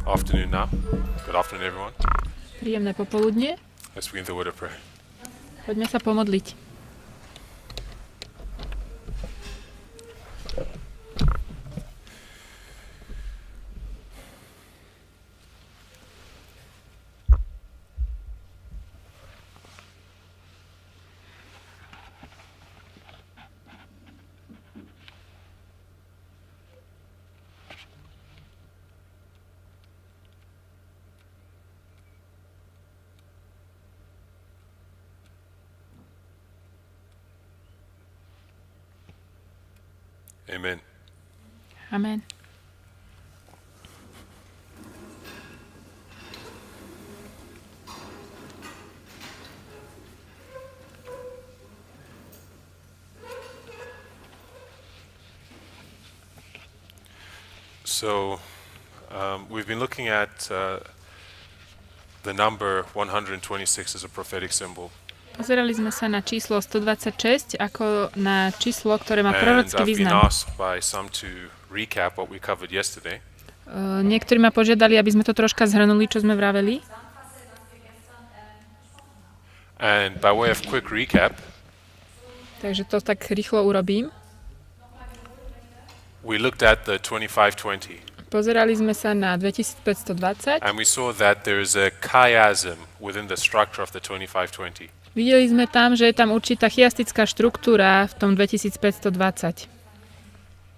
afternoon now. Good afternoon, everyone. Príjemné popoludnie. Let's begin the word of prayer. Poďme sa pomodliť. Amen. Amen. So, we've been looking at the number 126 as a prophetic symbol. Pozerali sme sa na číslo 126 ako na číslo, ktoré má And prorocký I've been význam. asked by some to recap what we covered yesterday. Niektorí ma požiadali, aby sme to troška zhrnuli, čo sme vraveli. And by way of quick recap, Takže to tak rýchlo urobím. we looked at the 2520. Pozerali sme sa na 2520. And we saw that there is a chiasm within the structure of the 2520. Videli sme tam, že je tam určitá chiastická štruktúra v tom 2520.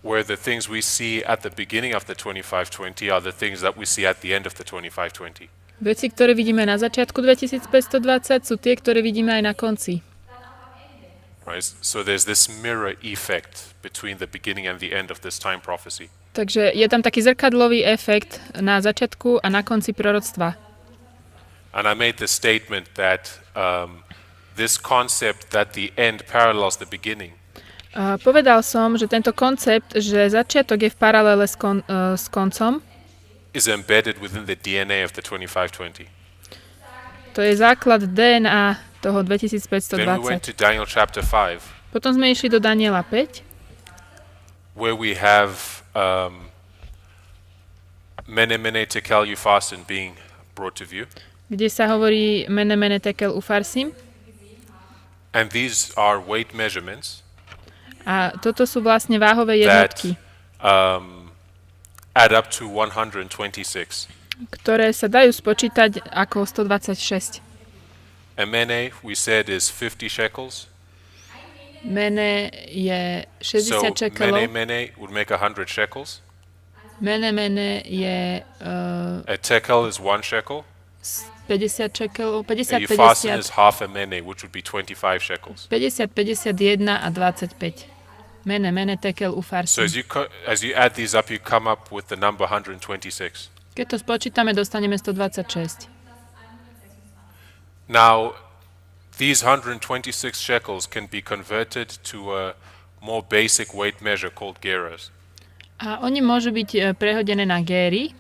Where the things we see at the beginning of the 2520 are the things that we see at the end of the 2520. Veci, ktoré vidíme na začiatku 2520, sú tie, ktoré vidíme aj na konci. Right? So there's this mirror effect between the beginning and the end of this time prophecy. Takže je tam taký zrkadlový efekt na začiatku a na konci proroctva. And I made the statement that this concept that the end parallels the beginning Povedal som, že tento koncept, že začiatok je v paralele s koncom, is embedded within the DNA of the 2520. to je základ DNA toho Then we went 2520. to Daniel chapter 5, Potom sme išli do Daniela 5, where we have Mene Mene Tekel Upharsin being brought to view. kde sa hovorí Mene Mene Tekel Upharsin. And these are weight measurements A toto sú vlastne váhové that jednotky, add up to 126. ktoré sa dajú spočítať ako 126. And Mene, we said, is 50 shekels. Mene je So 60 šekelov. Mene would make 100 shekels. Mene Mene je A tekel is 1 shekel. 50 šekelov, A Upharsin 50, is half a mene, which would be 25 shekels. 50, 51 a 25. Mene Mene Tekel So Upharsin. as you add these up, you come up with the number 126. Keď to spočítame, dostaneme 126. Now, these 126 shekels can be converted to a more basic weight measure called gerahs. A oni môžu byť prehodené na géry.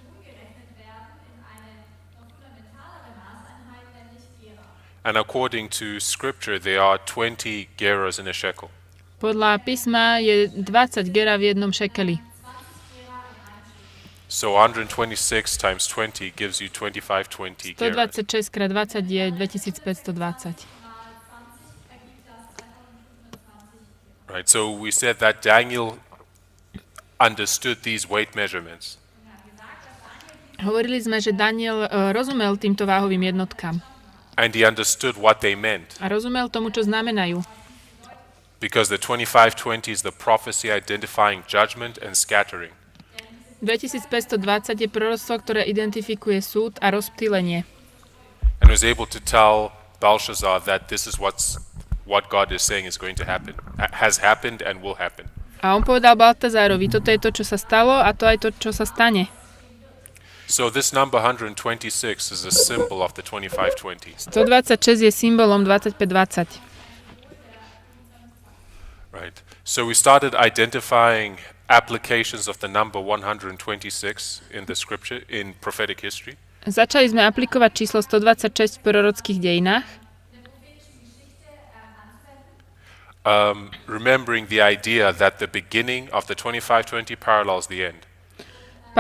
And according to scripture, there are 20 gerahs in a shekel. Podľa písma je 20 gera v jednom šekeli. So 126 times 20 gives you 2520 gerahs. 126 krát 20 je 2520. Right, so we said that Daniel understood these weight measurements. Hovorili sme, že Daniel rozumel týmto váhovým jednotkám. And he understood what they meant. A rozumel tomu, čo znamenajú. Because the 2520 is the prophecy identifying judgment and scattering. 2520 je proroctvo, ktoré identifikuje súd a rozptýlenie. And was able to tell Belshazzar that this is what God is saying is going to happen, has happened and will happen. A on povedal Baltazárovi, toto je to, čo sa stalo a to aj to, čo sa stane. So this number 126 is a symbol of the 2520. 126 je symbolom 2520. Right. So we started identifying applications of the number 126 in the scripture, in prophetic history. Začali sme aplikovať číslo 126 v prorockých dejinách. Remembering the idea that the beginning of the 2520 parallels the end.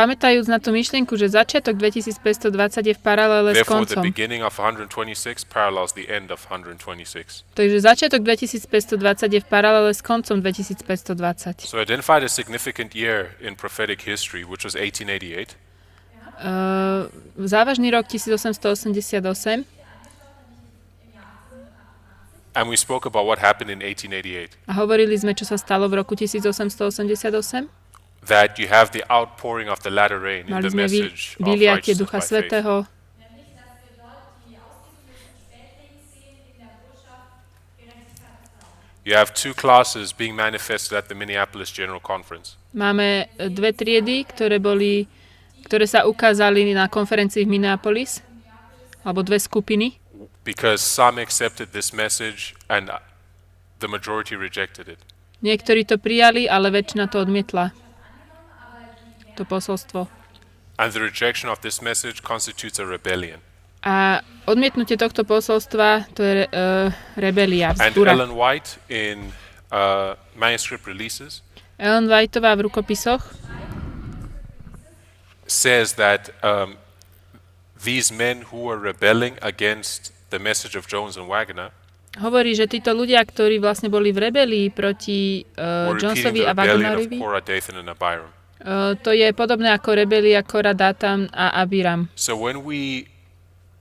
pamätajúc na tú myšlienku, že začiatok 2520 je v paralele s Therefore, the koncom. beginning of 126 parallels the end of 126. Takže začiatok 2520 je v paralele s koncom 2520. So I identified a significant year in prophetic history, which was 1888. Závažný rok 1888 And we spoke about what happened in 1888. a hovorili sme, čo sa stalo v roku 1888. That you have the outpouring of the latter rain in Mali the sme message of vyliatie righteousness Ducha by faith. Svätého. You have two classes being manifested at the Minneapolis General Conference. Máme dve triedy, ktoré sa ukázali na konferencii v Minneapolis, alebo dve skupiny, Because some accepted this message and the majority rejected it. niektorí to prijali, ale väčšina to odmietla. To posolstvo. And the rejection of this message constitutes a rebellion. A odmietnutie tohto posolstva, to je rebelia, And vzbúra. Ellen White in manuscript releases Ellen Whiteová v rukopisoch says that these men who were rebelling against the message of Jones and Wagner hovorí, že títo ľudia, ktorí vlastne boli v rebelii proti were repeating Jonesovi the a rebellion of Wagnerovi, Korah, Dathan, and Abiram. to je podobné ako rebelia Kora, Dátan a Abiram. So when we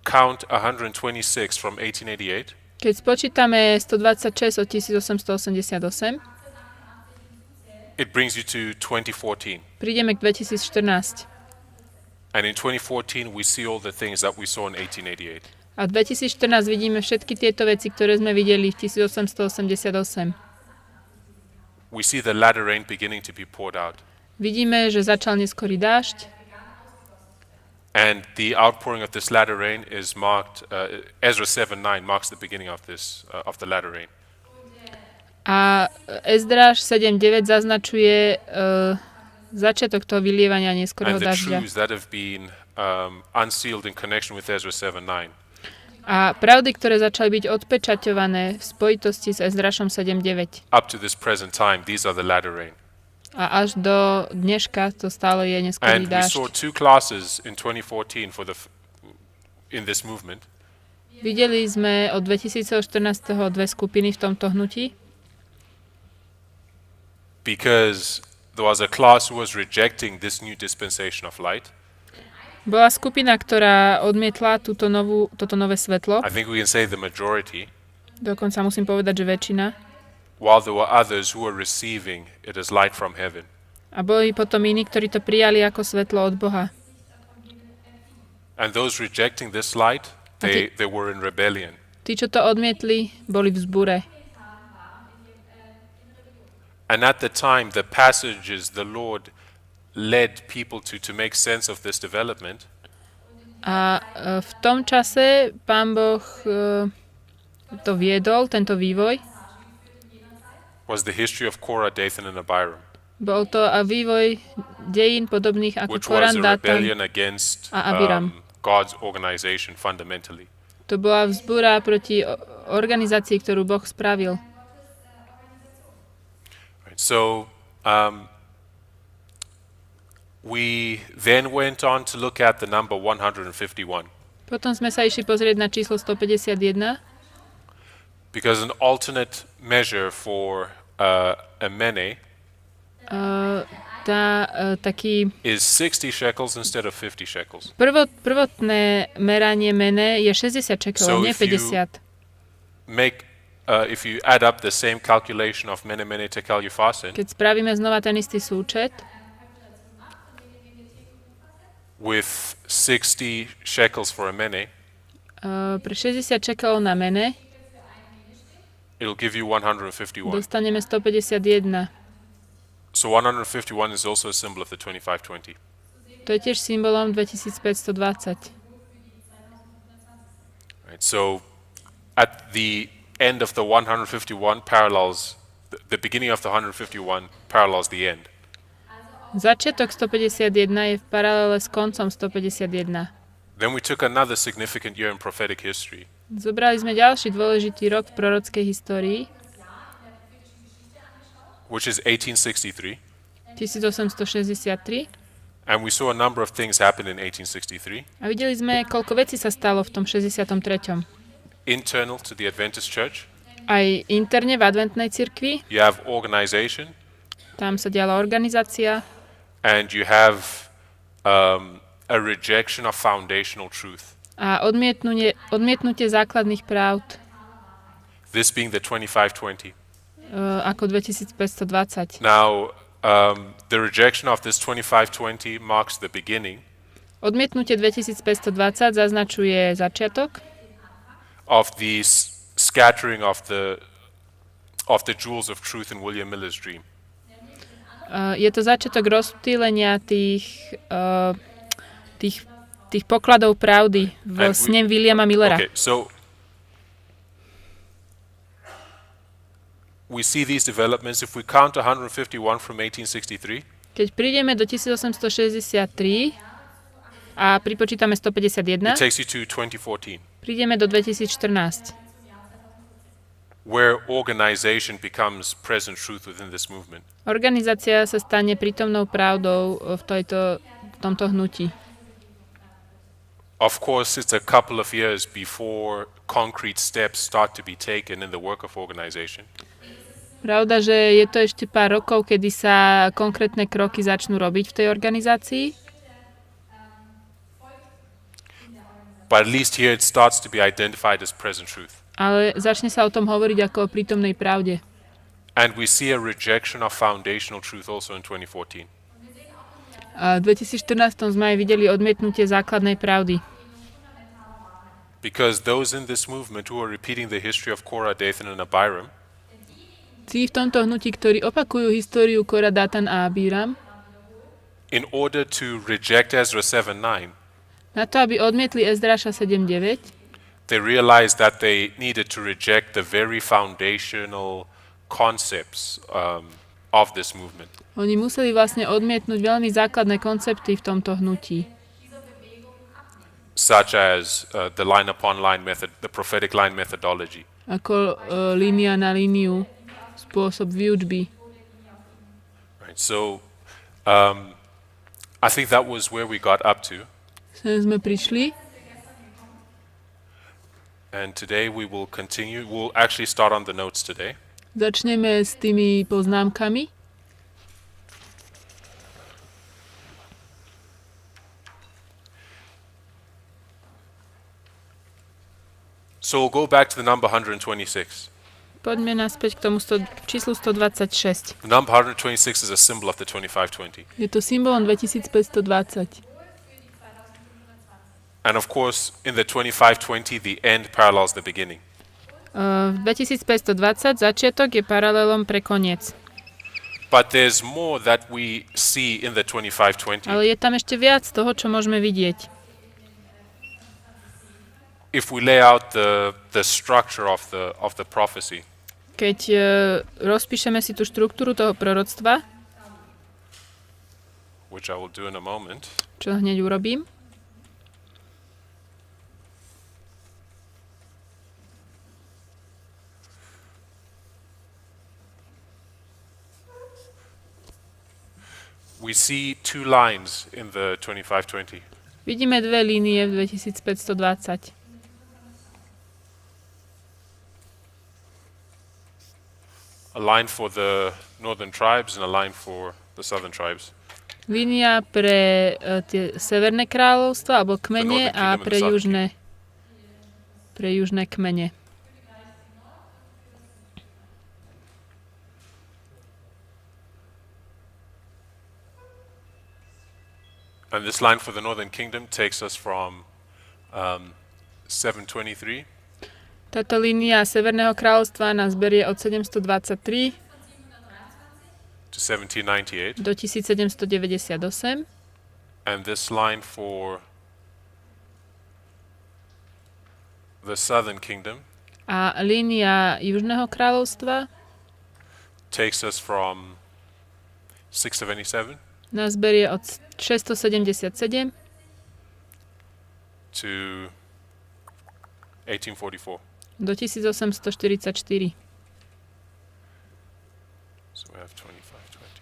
count 126 from 1888, Keď spočítame 126 od 1888, it brings you to 2014. prídeme k 2014. And in 2014, we see all the things that we saw in 1888. A v 2014 vidíme všetky tieto veci, ktoré sme videli v 1888. We see the latter rain beginning to be poured out. Vidíme, že začal neskorý dážď And the outpouring of this latter rain is marked, Ezra 7:9 marks the beginning of this, of the latter rain. a Ezdráž 7.9 zaznačuje začiatok toho vylievania neskorého And the dažďa. truths that have been unsealed in connection with Ezra 7:9 A pravdy, ktoré začali byť odpečaťované v spojitosti s Ezdrášom 7.9. up to this present time, these are the latter rain. A až do dneška to stále je neskorý And we saw dážď. two classes in 2014 in this movement. Videli sme od 2014. dve skupiny v tomto hnutí, Because there was a class who was rejecting this new dispensation of light. bola skupina, ktorá odmietla toto nové svetlo. I think we can say the majority, Dokonca musím povedať, že väčšina. while there were others who were receiving it as light from heaven. A boli potom iní, ktorí to prijali ako svetlo od Boha. And those rejecting this light, they were in rebellion. Tí, čo to odmietli, boli v zbure. And at the time, the passages the Lord led people to make sense of this development A v tom čase Pán Boh to viedol, tento vývoj. was the history of Korah, Dathan, and Abiram, Bol to vývoj dejín podobných ako which was Koran, a Dátan. rebellion against a Abiram. God's organization fundamentally. To bola vzbúra proti organizácii, ktorú Boh spravil. Right, so we then went on to look at the number 151, Potom sme sa išli pozrieť na číslo 151, because an alternate measure for a mene taký is 60 shekels instead of 50 shekels. prvotné meranie mene je 60 So šekelov, nie if you 50. If you add up the same calculation of mene mene tekel upharsin Keď spravíme znova ten istý súčet, with 60 shekels for a mene, pre 60 šekelov na mene it'll give you 151. dostaneme 151. So 151 is also a symbol of the 2520. To je tiež symbolom 2520. Right, so at the end of the 151 parallels, the beginning of the 151 parallels the end. Začiatok 151 je v paralele s koncom 151. Then we took another significant year in prophetic history, Zobrali sme ďalší dôležitý rok v prorockej histórii, which is 1863. 1863, And we saw a number of things happen in 1863. A videli sme, koľko vecí sa stalo v tom 63. Internal to the Adventist Church, Aj interne v adventnej cirkvi, you have organization, tam sa diala organizácia and you have a rejection of foundational truth. a odmietnutie základných pravd, This being the 2520. ako 2520. Now, the rejection of this 2520 marks the beginning Odmietnutie 2520 zaznačuje začiatok of the scattering of the jewels of truth in William Miller's dream. Je to začiatok rozptýlenia tých pokladov pravdy v sne Williama Millera. Okay, so we see these developments. If we count 151 from 1863, Keď prídeme do 1863 a pripočítame 151, it takes you to 2014, prídeme do 2014, where organization becomes present truth within this movement. organizácia sa stane prítomnou pravdou v tomto hnutí. Of course, it's a couple of years before concrete steps start to be taken in the work of organization. Pravda, že je to ešte pár rokov, kedy sa konkrétne kroky začnú robiť v tej organizácii, But at least here it starts to be identified as present truth. ale začne sa o tom hovoriť ako o prítomnej pravde. And we see a rejection of foundational truth also in 2014. A v 2014 sme aj videli odmietnutie základnej pravdy. Because those in this movement who are repeating the history of Korah, Dathan, and Abiram, Tí v tomto hnutí, ktorí opakujú históriu Kora, Dátan a Abíram, in order to reject Ezra 7:9, na to, aby odmietli Ezdráša 7.9, they realized that they needed to reject the very foundational concepts of this movement. oni museli vlastne odmietnúť veľmi základné koncepty v tomto hnutí, Such as the line upon line method, the prophetic line methodology. ako línia na líniu, spôsob výučby. Right. So I think that was where we got up to. Sem sme prišli And today we will continue. We'll actually start on the notes today. Začneme s tými poznámkami. So we'll go back to the number 126. Poďme naspäť k tomu číslu 126. The number 126 is a symbol of the 2520. Je to symbolom 2520. And of course, in the 2520, the end parallels the beginning. V 2520 začiatok je paralelom pre koniec. But there's more that we see in the 2520. Ale je tam ešte viac toho, čo môžeme vidieť. If we lay out the structure of the prophecy, Keď rozpíšeme si tú štruktúru toho proroctva, which I will do in a moment, čo hneď urobím, we see two lines in the 2520. vidíme dve línie v 2520. A line for the northern tribes and a line for the southern tribes. Línia pre tie severné kráľovstva alebo kmene a pre južné kmene. And this line for the northern kingdom takes us from 723 Táto línia Severného kráľovstva nás berie od 723 to 1798. do 1798 And this line for the southern kingdom a línia Južného kráľovstva takes us from 677 nás berie od 677 to 1844. do 1844. So we have 2520.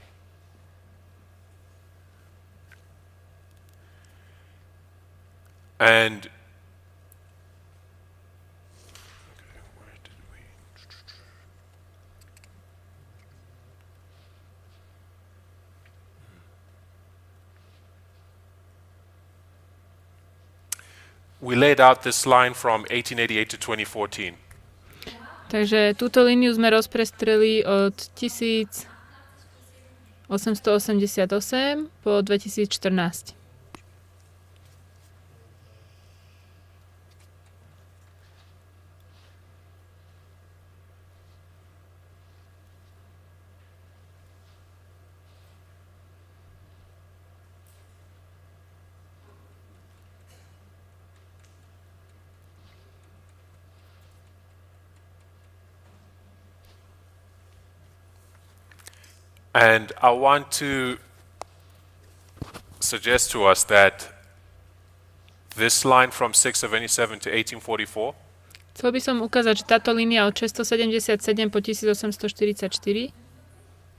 And where did we? We laid out this line from 1888 to 2014. Takže túto líniu sme rozprestreli od 1888 po 2014. And I want to suggest to us that this line from 677 to 1844 Chcel by som ukázať, že táto línia od 677 po 1844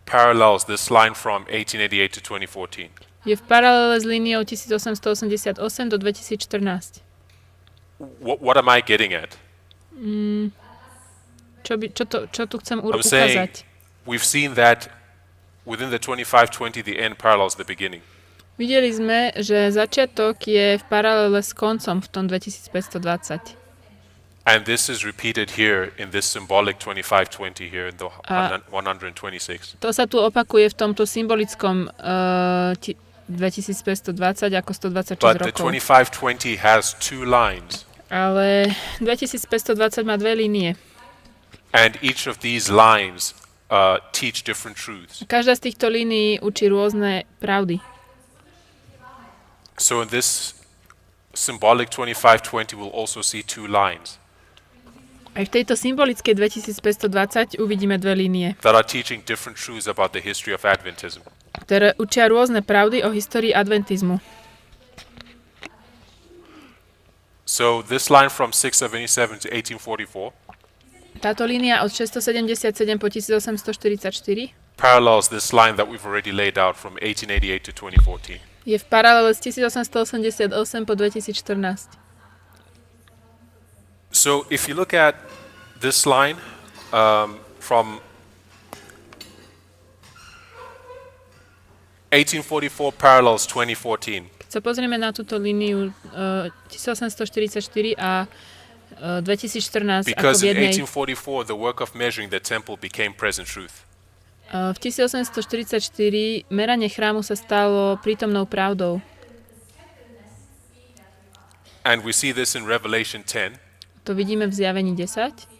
parallels this line from 1888 to 2014. je v paralele s líniou 1888 do 2014. What am I getting at? Čo tu chcem I'm saying ukázať? we've seen that within the 2520 the end parallels the beginning. Videli sme, že začiatok je v paralele s koncom v tom 2520. And this is repeated here in this symbolic 2520 here in the 126. To sa tu opakuje v tomto symbolickom 2520 ako 126 But the rokov. 2520 has two lines. Ale 2520 má dve línie. And each of these lines teach different truths. Každá z týchto línií učí rôzne pravdy. So in this symbolic 2520 we'll also see two lines Aj v tejto symbolickej 2520 uvidíme dve línie, that are teaching different truths about the history of Adventism. ktoré učia rôzne pravdy o histórii adventizmu. So this line from 677 to 1844 Táto línia od 677 po 1844 parallels this line that we've already laid out from 1888 to 2014. je v paralele s 1888 po 2014. So if you look at this line from 1844 parallels 2014. Keď sa pozrieme na túto líniu 1844 a 2014 ako Because v in jednej. 1844 the work of measuring the temple became present truth. V 1844 meranie chrámu sa stalo prítomnou pravdou. And we see this in Revelation 10. To vidíme v Zjavení 10.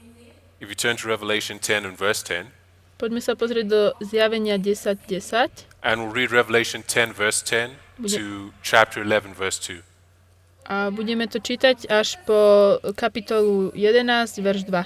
If you turn to Revelation 10 and verse 10, Poďme sa pozrieť do Zjavenia 10.10 and we'll read Revelation 10 verse 10 to chapter 11 verse 2. a budeme to čítať až po kapitolu 11, verš 2.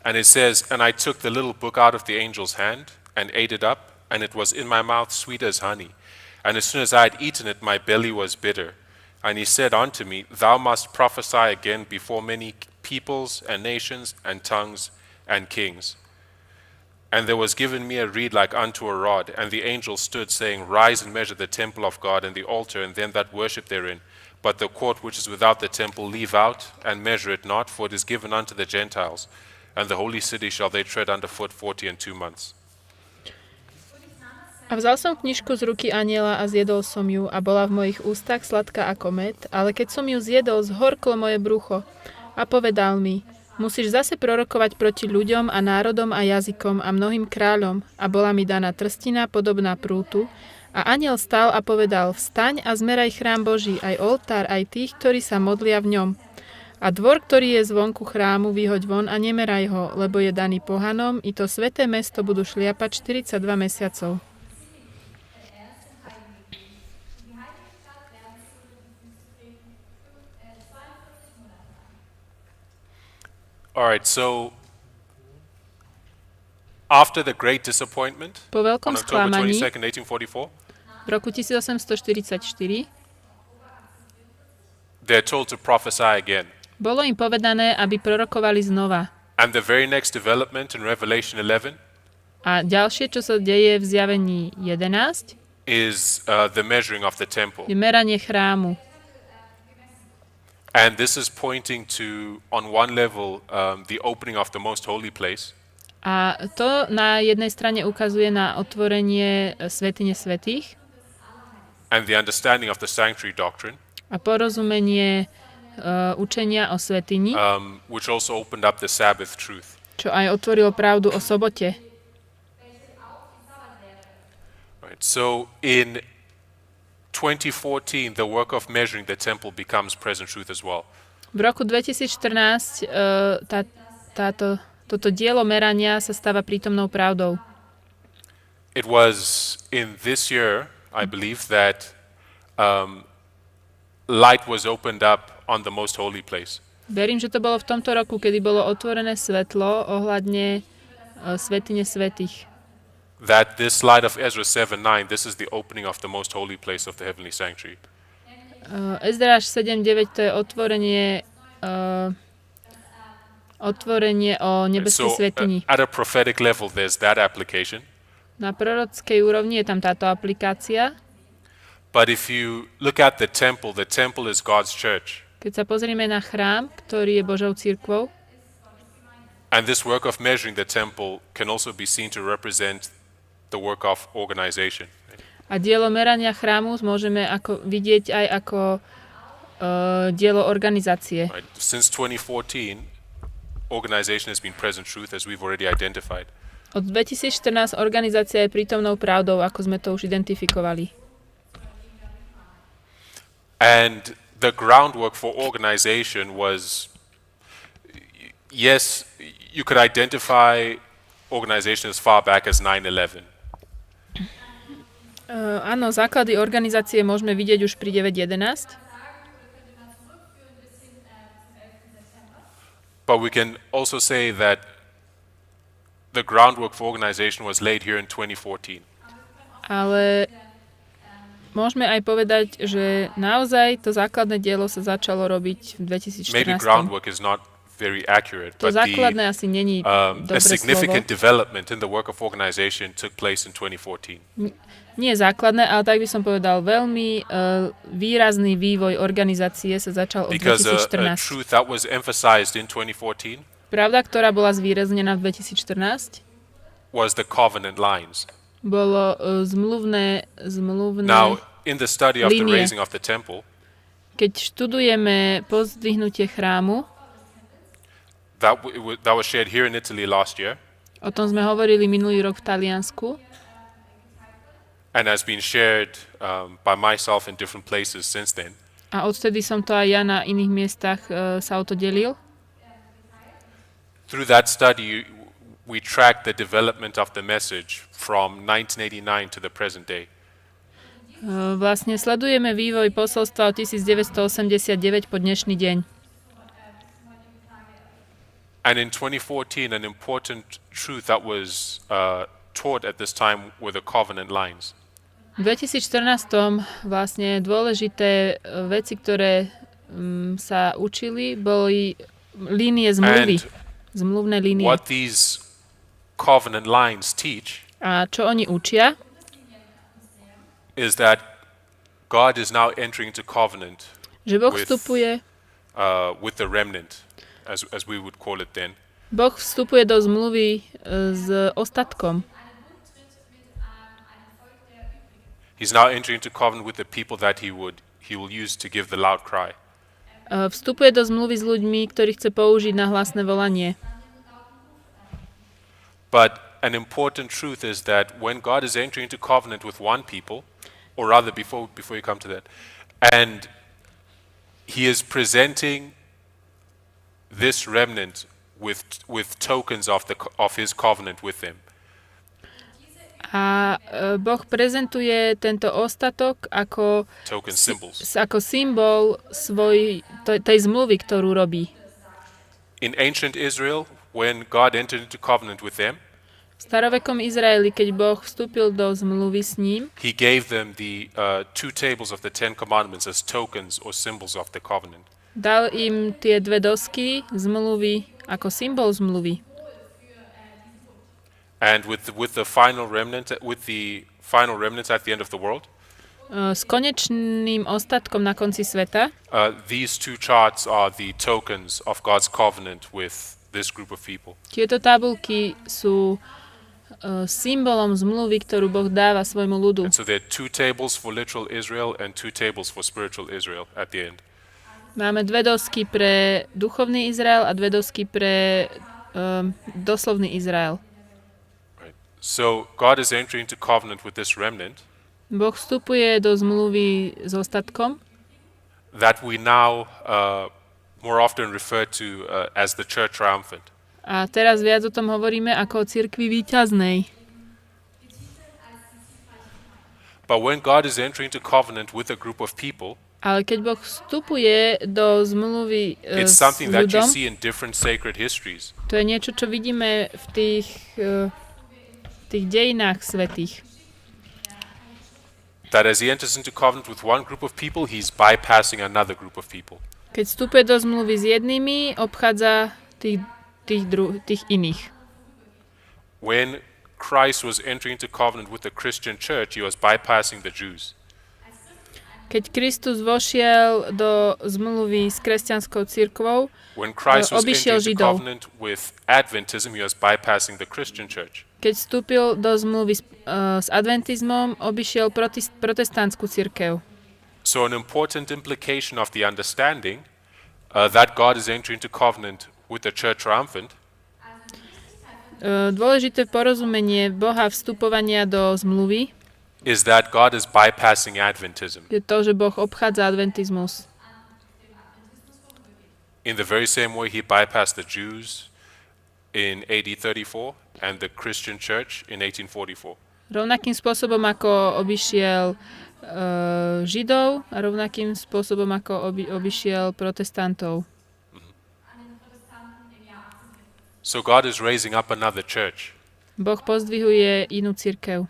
And it says, "And I took the little book out of the angel's hand and ate it up, and it was in my mouth sweet as honey. And as soon as I had eaten it, my belly was bitter. And he said unto me, Thou must prophesy again before many peoples and nations and tongues and kings. And there was given me a reed like unto a rod, and the angel stood, saying, Rise and measure the temple of God and the altar, and them that worship therein. But the court which is without the temple leave out, and measure it not, for it is given unto the Gentiles. And the holy city shall they tread under foot 42 months." A vzal som knižku z ruky anjela a zjedol som ju a bola v mojich ústach sladká ako med, ale keď som ju zjedol, zhorklo moje brucho. A povedal mi, musíš zase prorokovať proti ľuďom a národom a jazykom a mnohým kráľom. A bola mi daná trstina podobná prútu. A anjel stal a povedal, vstaň a zmeraj chrám Boží, aj oltár, aj tých, ktorí sa modlia v ňom. A dvor, ktorý je zvonku chrámu, vyhoď von a nemeraj ho, lebo je daný pohanom, i to sväté mesto budú šliapať 42 mesiacov. All right, so after the great disappointment Po veľkom on October sklamaní 22nd, 1844, v roku 1844 they're told to prophesy again. bolo im povedané, aby prorokovali znova. And the very next development in Revelation 11 A ďalšie, čo sa deje v Zjavení 11, is the measuring of the temple. je meranie chrámu. And this is pointing to, on one level, the opening of the most holy place, A to na jednej strane ukazuje na otvorenie svätyne svätých and the understanding of the sanctuary doctrine, a porozumenie učenia o svätyni, which also opened up the Sabbath truth. čo aj otvorilo pravdu o sobote. Right. So in 2014, the work of measuring the temple becomes present truth as well. V roku 2014 toto dielo merania sa stáva prítomnou pravdou. It was in this year, I believe, that light was opened up on the most holy place. Verím, že to bolo v tomto roku, kedy bolo otvorené svetlo ohľadne svätyne svätých. That this light of Ezra 7:9, this is the opening of the most holy place of the heavenly sanctuary. Ezráš 7.9 to je otvorenie o nebeskej So svätyni. at a prophetic level, there's that application. Na prorockej úrovni je tam táto aplikácia. But if you look at the temple is God's church. Keď sa pozrieme na chrám, ktorý je Božou cirkvou, And this work of measuring the temple can also be seen to represent the work of organization. a dielo merania chrámu môžeme vidieť aj ako dielo organizácie. Right? Since 2014, organization has been present truth, as we've already identified. Od 2014 organizácia je prítomnou pravdou, ako sme to už identifikovali. And the groundwork for organization was, yes, you could identify organization as far back as 9/11. Áno, základy organizácie môžeme vidieť už pri 9.11, But we can also say that the groundwork for organization was laid here in 2014. ale môžeme aj povedať, že naozaj to základné dielo sa začalo robiť v Maybe 2014. groundwork is not very accurate, To but základné asi není a dobré slovo. significant development in the work of organization took place in 2014. Nie základné, ale tak by som povedal, veľmi výrazný vývoj organizácie sa začal od Because a 2014. truth that was emphasized in 2014 Pravda, ktorá bola zvýraznená v 2014, was the covenant lines. bolo zmluvné Now, in the study of the Línie. raising of the temple, Keď študujeme pozdvihnutie chrámu, that was shared here in Italy last year o tom sme hovorili minulý rok v Taliansku and has been shared by myself in different places since then. a odtedy som to aj ja na iných miestach sa o to delil. Through that study, we tracked the development of the message from 1989 to the present day. Vlastne sledujeme vývoj posolstva od 1989 po dnešný deň. And in 2014, an important truth that was taught at this time were the covenant lines. V 2014 vlastne dôležité veci, ktoré sa učili, boli línie zmluvy. Zmluvné línie. What these covenant lines teach A čo oni učia? is that God is now entering into covenant Že Boh with- vstupuje, with the remnant, as we would call it then. Boh vstupuje do zmluvy s ostatkom. He's now entering into covenant with the people that he will use to give the loud cry. Vstupuje do zmluvy s ľuďmi, ktorých chce použiť na hlasné volanie. But an important truth is that when God is entering into covenant with one people, or rather before you come to that, and he is presenting this remnant with tokens of his covenant with them. A Boh prezentuje tento ostatok ako Token symbols. ako symbol tej zmluvy, ktorú robí. In ancient Israel, when God entered into covenant with them, V starovekom Izraeli, keď Boh vstúpil do zmluvy s ním, he gave them the two tables of the Ten Commandments as tokens or symbols of the covenant. dal im tie dve dosky zmluvy ako symbol zmluvy. And with the final remnant at the end of the world, S konečným ostatkom na konci sveta. These two charts are the tokens of God's covenant with this group of people. Tieto tabulky sú symbolom zmluvy, ktorú Boh dáva svojmu ľudu. And so there are two tables for literal Israel and two tables for spiritual Israel at the end. Máme dve dosky pre duchovný Izrael a dve dosky pre doslovný Izrael. Right. So God is entering into covenant with this remnant. Boh vstupuje do zmluvy s ostatkom, that we now more often refer to as the church triumphant. a teraz viac o tom hovoríme ako o cirkvi víťaznej. But when God is entering into covenant with a group of people, Ale keď Boh vstupuje do zmluvy it's s something that you ľudom, see in different sacred histories. to je niečo, čo vidíme v tých dejinách svätých. That as he enters into covenant with one group of people, he's bypassing another group of people. Keď vstupuje do zmluvy s jednými, obchádza tých iných. When Christ was entering into covenant with the Christian church, he was bypassing the Jews. Keď Kristus vošiel do zmluvy s kresťanskou cirkvou, When Christ was obišiel entering into Židov. covenant with Adventism, he was bypassing the Christian church. Keď vstúpil do zmluvy s adventizmom, obišiel protestantskú cirkev. So an important implication of the understanding that God is entering into covenant with the church triumphant Dôležité porozumenie Boha vstupovania do zmluvy is that God is bypassing Adventism. je to, že Boh obchádza adventizmus. In the very same way he bypassed the Jews in AD 34 and the Christian church in 1844. Rovnakým spôsobom, ako obišiel Židov a rovnakým spôsobom, ako obišiel protestantov. So God is raising up another church. Boh pozdvihuje inú cirkev.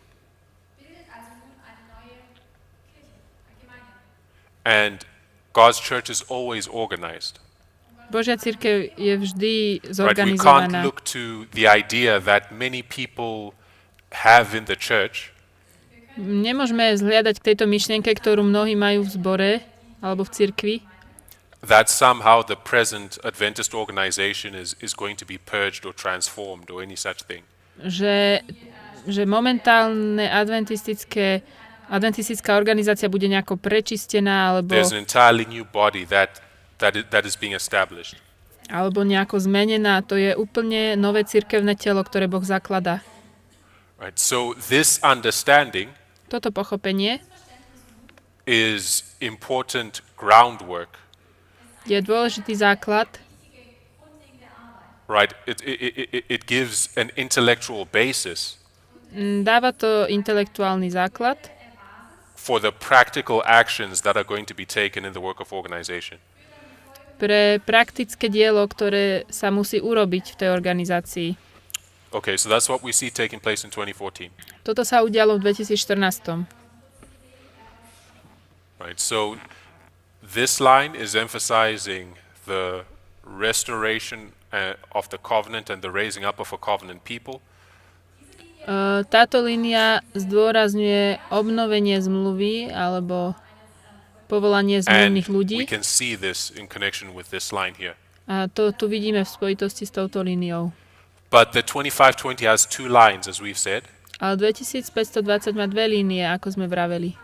And God's church is always organized. Božia cirkev je vždy Right? We can't zorganizovaná. look to the idea that many people have in the church Nemôžeme zhliadať k tejto myšlienke, ktorú mnohí majú v zbore alebo v cirkvi, that somehow the present Adventist organization is going to be purged or transformed or any such thing. že momentálne adventistická organizácia bude nejako prečistená There's an entirely new body that is being established. alebo nejako zmenená. To je úplne nové cirkevné telo, ktoré Boh zakladá. Right? So this understanding Toto pochopenie is important groundwork. je dôležitý základ, Right? It gives an intellectual basis dáva to intelektuálny základ for the practical actions that are going to be taken in the work of organization. pre praktické dielo, ktoré sa musí urobiť v tej organizácii. Okay, so that's what we see taking place in 2014. Toto sa udialo v 2014. Right? So this line is emphasizing the restoration of the covenant and the raising up of a covenant people. Táto línia zdôrazňuje obnovenie zmluvy alebo povolanie And zmluvných ľudí. we can see this in connection with this line here. A to tu vidíme v spojitosti s touto líniou. But the 2520 has two lines, as we've said. Ale 2520 má dve línie, ako sme vraveli.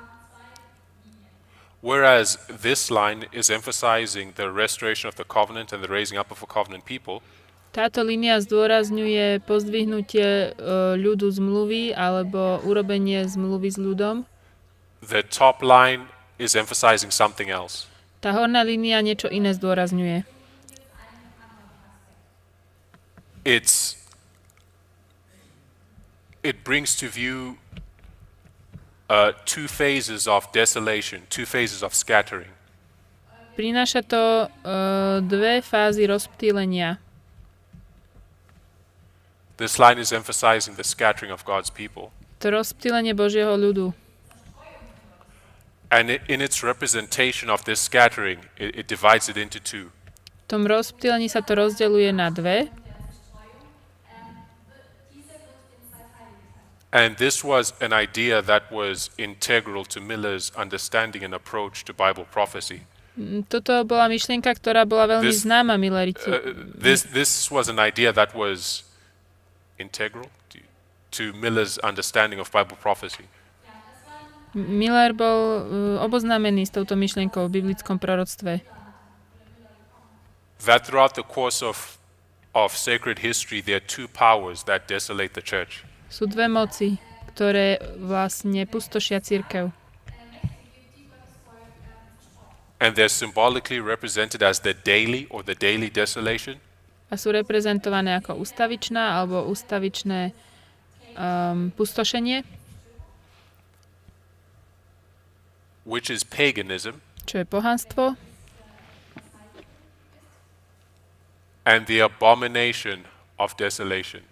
Whereas this line is emphasizing the restoration of the covenant and the raising up of a covenant people, Táto línia zdôrazňuje pozdvihnutie ľudu zmluvy alebo urobenie zmluvy s ľudom. the top line is emphasizing something else. Tá horná línia niečo iné zdôrazňuje. It brings to view two phases of desolation, two phases of scattering. Prináša to dve fázy rozptýlenia. This line is emphasizing the scattering of God's people. To rozptýlenie Božieho ľudu. And in its representation of this scattering, it divides it into two. V tom rozptýlení sa to rozdeľuje na dve. And this was an idea that was integral to Miller's understanding and approach to Bible prophecy. Toto bola myšlienka, ktorá bola veľmi This, známa Millerici. this was an idea that was integral to Miller's understanding of Bible prophecy. Miller bol oboznámený s touto myšlienkou v biblickom proroctve. That throughout the course of sacred history, there are two powers that desolate the church. Sú dve moci, ktoré vlastne pustošia cirkev. And they're symbolically represented as the daily or the daily desolation, A sú reprezentované ako ustavičná alebo ustavičné pustošenie, which is paganism, čo je pohanstvo, and the abomination of desolation,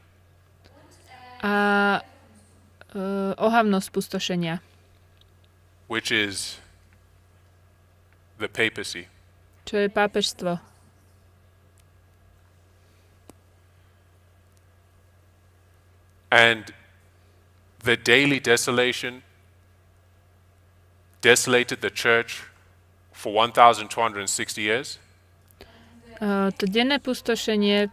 a ohavnosť pustošenia, which is the papacy. čo je pápežstvo. And the daily desolation desolated the church for 1,260 years. To denné pustošenie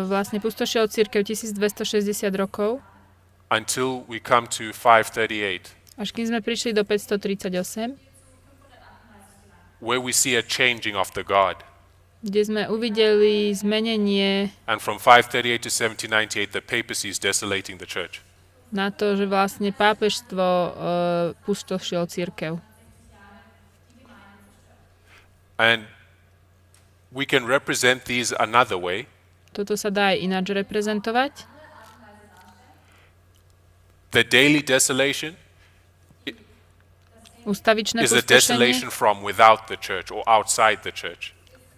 vlastne pustošilo cirkev 1260 rokov, Until we come to 538, až kým sme prišli do 538, where we see a changing of the guard. kde sme uvideli zmenenie And from 538 to 1798, the papacy is desolating the church. na to, že vlastne pápežstvo pustošilo cirkev. And we can represent these another way. Toto sa dá aj ináč reprezentovať. The daily desolation Ustavičné is a pustošenie. desolation from without the church or outside the church.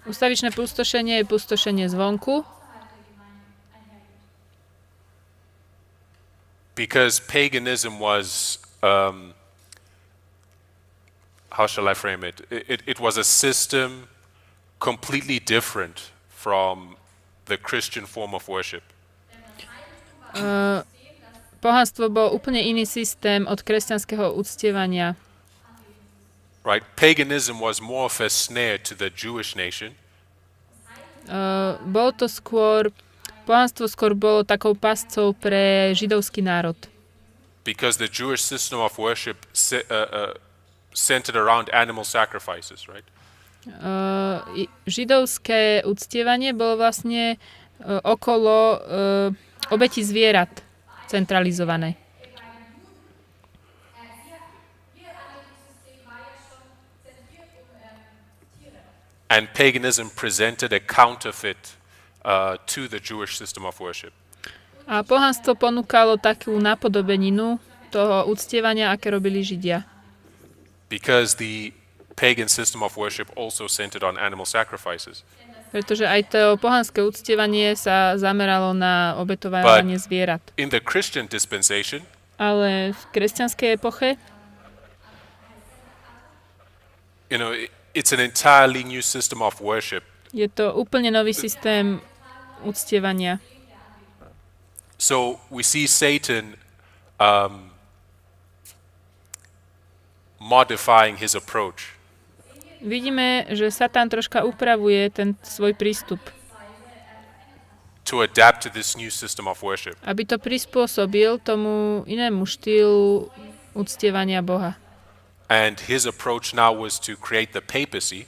Ustavičné pustošenie je pustošenie zvonku, Because paganism was, how shall I frame it? It was a system completely different from the Christian form of worship. Pohanstvo bol úplne iný systém od kresťanského uctievania. Right? Paganism was more of a snare to the Jewish nation. Bolo to skôr, pohanstvo skôr bolo takou pascou pre židovský národ. Because the Jewish system of worship centered around animal sacrifices, right? Židovské uctievanie bolo vlastne okolo obeti zvierat centralizované. And paganism presented a counterfeit to the Jewish system of worship. A pohanstvo ponúkalo takú napodobeninu toho uctievania, aké robili Židia. Because the pagan system of worship also centered on animal sacrifices. Pretože aj to pohanské uctievanie sa zameralo na obetovanie zvierat. In the Christian dispensation, Ale v kresťanskej epoche it's an entirely new system of worship. je to úplne nový systém uctievania. So we see Satan modifying his approach. Vidíme, že Satan troška upravuje ten svoj prístup, To adapt to this new system of worship. aby to prispôsobil tomu inému štýlu uctievania Boha. And his approach now was to create the papacy,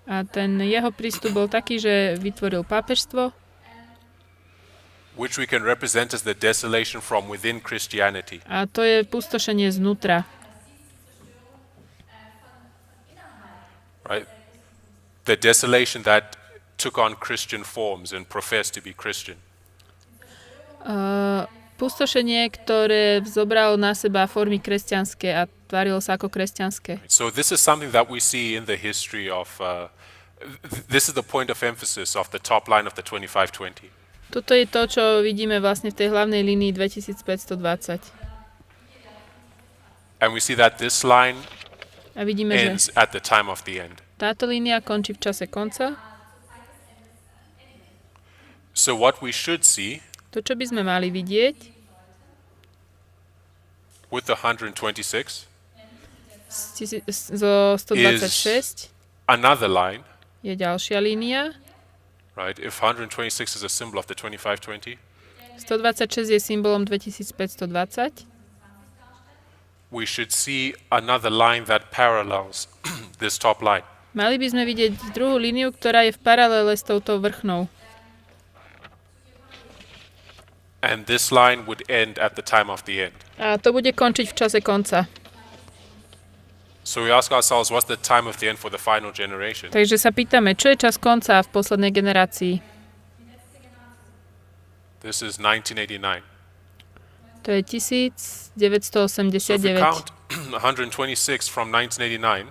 A ten jeho prístup bol taký, že vytvoril pápežstvo, which we can represent as the desolation from within Christianity. a to je pustošenie znútra. Right? The desolation that took on Christian forms and professed to be Christian. Pustošenie, ktoré zobralo na seba formy kresťanské a tvárilo sa ako kresťanské. So this is something that we see in the history of, this is the point of emphasis of the top line of the 2520. Toto je to, čo vidíme vlastne v tej hlavnej línii 2520. And we see that this line A vidíme, ends že at the time of the end. táto línia končí v čase konca. So what we should see To, čo by sme mali vidieť, with the 126 zo 126 another line, je ďalšia línia. right? If 126 is a symbol of the 2520, 126 je symbolom 2520. we should see another line that parallels this top line. Mali by sme vidieť druhú líniu, ktorá je v paralele s touto vrchnou. And this line would end at the time of the end. A to bude končiť v čase konca. So we ask ourselves, what's the time of the end for the final generation? Takže sa pýtame, čo je čas konca v poslednej generácii? This is 1989. To je So if we 1989. count 126 from 1989,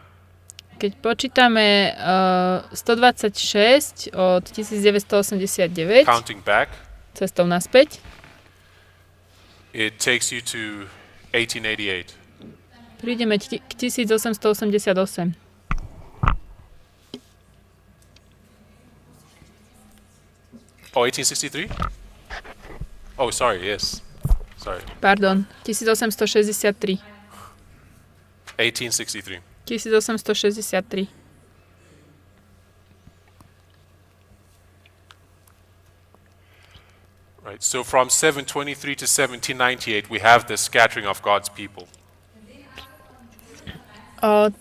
Keď počítame 126 od 1989 counting back, cestou naspäť, it takes you to 1888. prídeme k 1888. Oh, 1863? Oh, sorry, yes. Sorry. Pardon, 1863. 1863. 1863. Right. So from 723 to 1798, we have the scattering of God's people. Od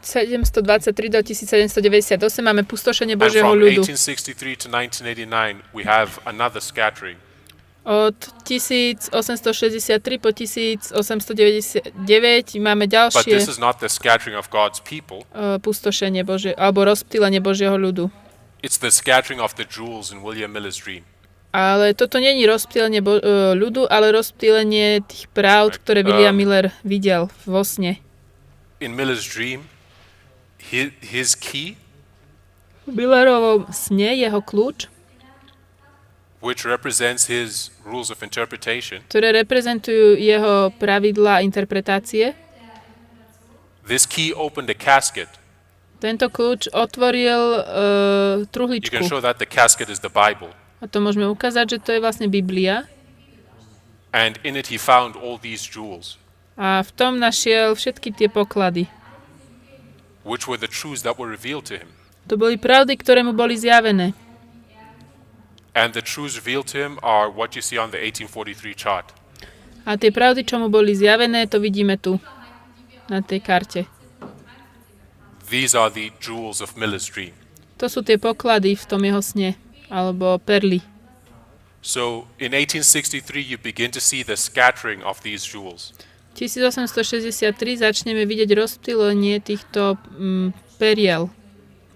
723 do 1798 máme pustošenie And Božieho from ľudu. 1863 to 1989, we have another scattering. Od 1863 po 1899 máme But ďalšie this is not the scattering of God's people. pustošenie Božie, alebo rozptýlenie Božieho ľudu. It's the scattering of the jewels in William Miller's dream. Ale toto nie je rozptýlenie ľudu, ale rozptýlenie tých pravd, ktoré William Miller videl vo sne. In Miller's dream, his key, V Millerovom sne jeho kľúč, which represents his rules of interpretation, ktoré reprezentujú jeho pravidlá interpretácie, this key opened a casket. tento kľúč otvoril You can truhličku. show that the casket is the Bible. A to môžeme ukázať, že to je vlastne Biblia. And in it he found all these jewels, A v tom našiel všetky tie poklady. which were the truths that were revealed to him. To boli pravdy, ktoré mu boli zjavené. And the truths revealed to him are what you see on the 1843 chart. A tie pravdy, čo mu boli zjavené, to vidíme tu, na tej karte. These are the jewels of Miller's dream. To sú tie poklady v tom jeho sne, alebo perly. So in 1863 you begin to see the scattering of these jewels. 1863 začneme vidieť rozptýlenie týchto periel.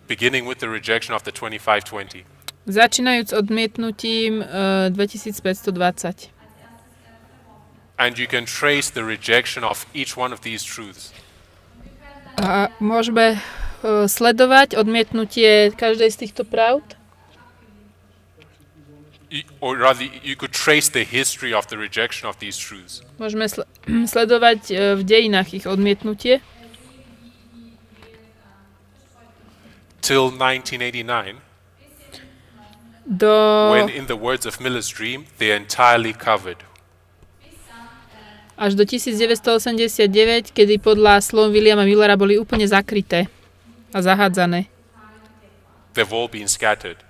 Beginning with the rejection of the 2520. Začínajúc odmietnutím 2520. And you can trace the rejection of each one of these truths. A môžeme sledovať odmietnutie každej z týchto pravd. Or rather, you could trace the history of the rejection of these truths. Môžeme sledovať v dejinách ich odmietnutie. Till 1989, Do, when in the words of Miller's dream, they're entirely covered. až do 1989, kedy podľa slov Williama Millera boli úplne zakryté a zahádzané. They've all been scattered.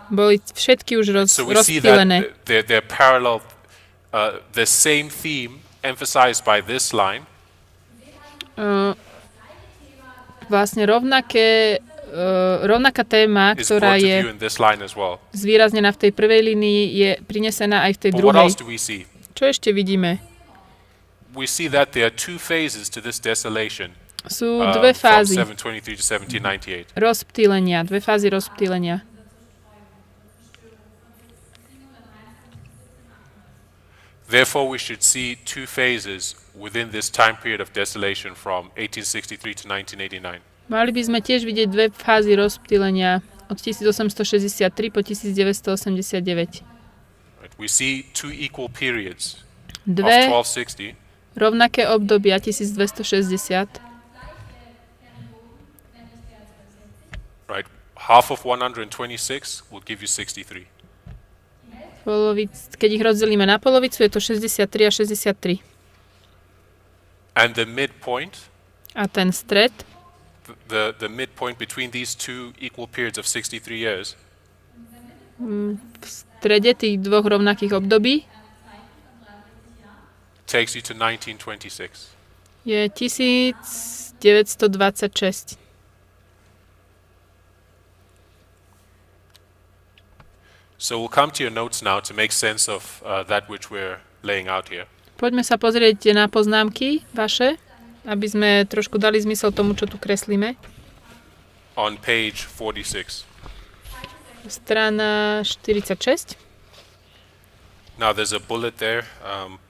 Boli všetky už So we see that rozptýlené. they're parallel. The same theme emphasized by this line Vlastne rovnaká téma, is ktorá brought to view je in this line as well. zvýraznená v tej prvej línii, je prinesená aj v tej But what druhej. else do we see? Čo ešte vidíme? We see that there are two phases to this desolation. Sú dve From fázy 723 to 1798. rozptýlenia, dve fázy rozptýlenia. Therefore, we should see two phases within this time period of desolation from 1863 to 1989. Mali by sme tiež vidieť dve fázy rozptýlenia od 1863 po 1989. Right? We see two equal periods of Dve 1260 rovnaké obdobia 1260. right? Half of 126 will give you 63. Keď ich rozdelíme na polovicu, je to 63 a 63. And the midpoint, A ten stred, the midpoint between these two equal periods of 63 years v strede tých dvoch rovnakých období takes you to 1926. je 1926. So we'll come to your notes now to make sense of that which we're laying out here. Poďme sa pozrieť na poznámky vaše, aby sme trošku dali zmysel tomu, čo tu kreslíme. On page 46. Strana 46. Now there's a bullet there,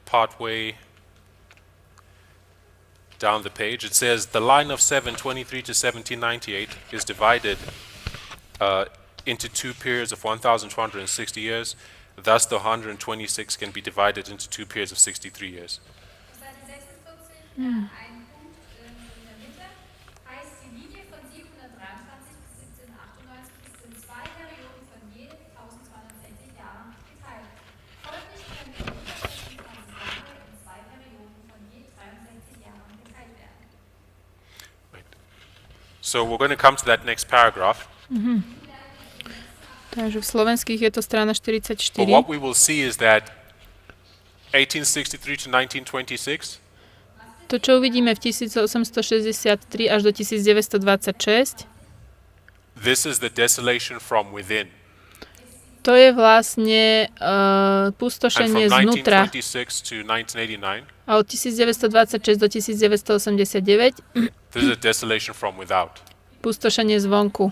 partway down the page. It says the line of 723 to 1798 is divided into two periods of 1,260 years. Thus, the 126 can be divided into two periods of 63 years. Seite 46, ein Punkt in der Mitte, heißt die Linie von 723 bis 1798 sind zwei Perioden von je 1260 Jahren geteilt. Folglich können die 126 Jahre in zwei Perioden von je 63 Jahren geteilt werden. Right. So we're going to come to that next paragraph. Takže v slovenských je to strana 44. But what we will see is that 1863 to 1926 To, čo uvidíme v 1863 až do 1926, this is the desolation from within. to je vlastne And from pustošenie znútra. 1926 to 1989, A od 1926 do 1989 this is a desolation from without. pustošenie zvonku.